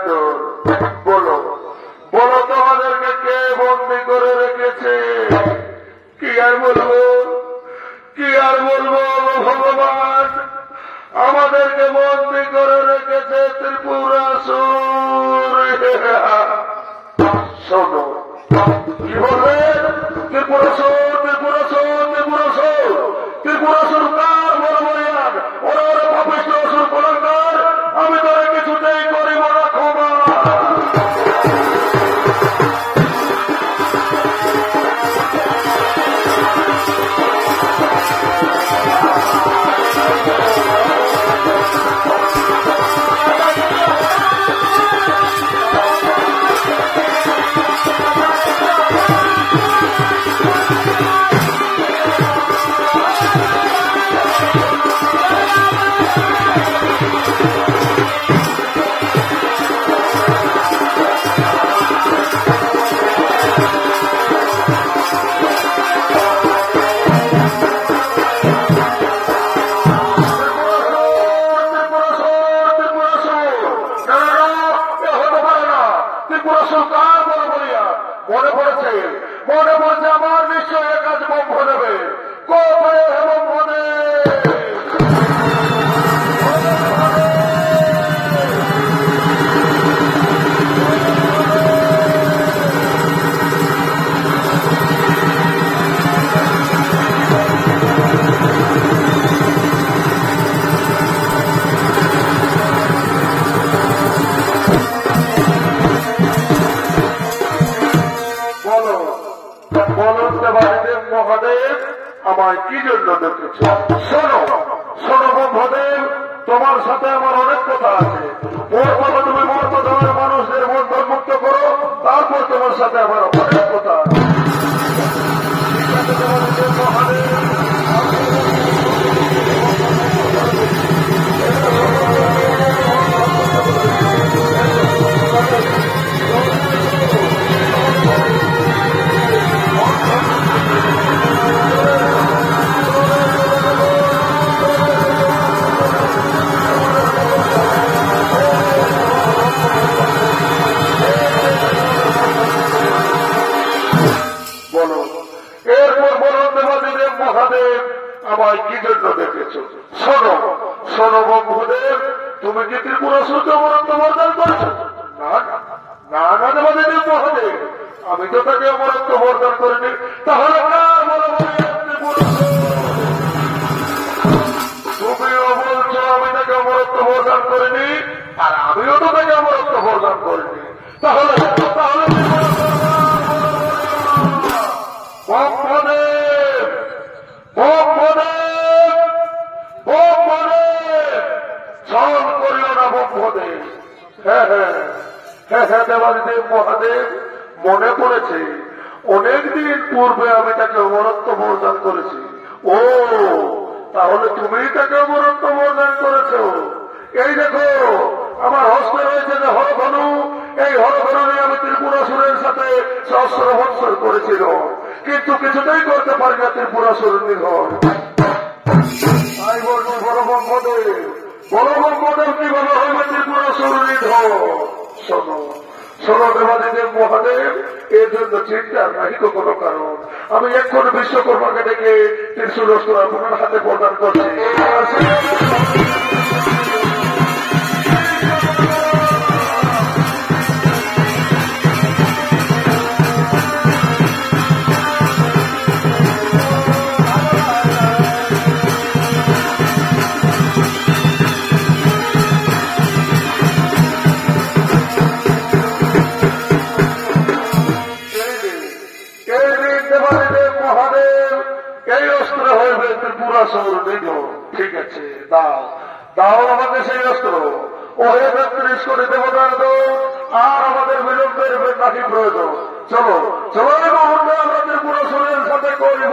দল। বলো বলো তোমাদেরকে কে বন্দি করে রেখেছে? কি আর বলবো, কি আর বলবো ভগবান, আমাদেরকে বন্দি করে রেখেছে ত্রিপুরাসুর। শোনো কি বললেন? ত্রিপুরাসুর, ত্রিপুরাসুর, ত্রিপুরাসুর, ত্রিপুরাসুর কার বড় বলিয়ান? ওরা ওরা পাপিষ্ঠ অসুর কুলাঙ্গার, আমি তোরা কিছুতেই করিব না ক্ষমা। মনে পড়েছে, মনে পড়ছে আমার নিশ্চয় এ কাজ বন্ধ নেবে। কোথায় এবং মনে দেবাদেব মহাদেব আমায় কি জন্য ডেকেছ? শোনো শোনো ব্রহ্মদেব, তোমার সাথে আমার অনেক কথা আছে। ওর কথা তুমি মর্ত ধর্মের মানুষদের বন্ধন মুক্ত করো, তারপর তোমার সাথে আমার অনেক কথা আছে। দেবাদেব মহাদেব আমায় কি জন্য ডেকেছ? শোনো শোনো ব্রহ্মদেব, তুমি কি ত্রিপুরাসুরকে অমরত্ব বরদান করছো? না না না দেবাদেব মহাদেব, আমি তো তাকে অমরত্ব বরদান করিনি। তাহলে তুমিও বলছো আমি তাকে অমরত্ব বরদান করিনি, আর আমিও তো তাকে অমরত্ব বরদান করিনি। তাহলে তাহলে দেবাদেব মহাদেব, মনে পড়েছে অনেকদিন পূর্বে আমি তাকে অমরত্ব বরদান করেছি। ও তাহলে তুমি তাকে অমরত্ব বরদান করেছ। এই দেখো আমার হস্তে রয়েছে যে হরধনু, এই হরধনু নিয়ে আমি ত্রিপুরাসুরের সাথে সহস্র বৎসর করেছিল, কিন্তু কিছুতেই করতে পারি না ত্রিপুরাসুর নিধন। তাই বলছি বড় ব্রহ্মদেব, বড় ব্রহ্মদেব কিভাবে হবে ত্রিপুরাসুর নিধন? শোনো শোনো দেবাদেব মহাদেব, এর জন্য চিন্তার নাহি তো কোনো কারণ। আমি এখন বিশ্বকর্মাকে ডেকে ত্রিশূল অস্ত্র আপনার হাতে প্রদান করছি। ঠিক আছে, দাও দাও আমাকে সেই অস্ত্র। ও হে ৩৩ কোটি দেবতার দোষ, আর আমাদের বিলম্বের নাকি প্রয়োজন। চলো চলো এই মুহূর্তে আমরা ত্রিপুরাসুরের সাথে করিব।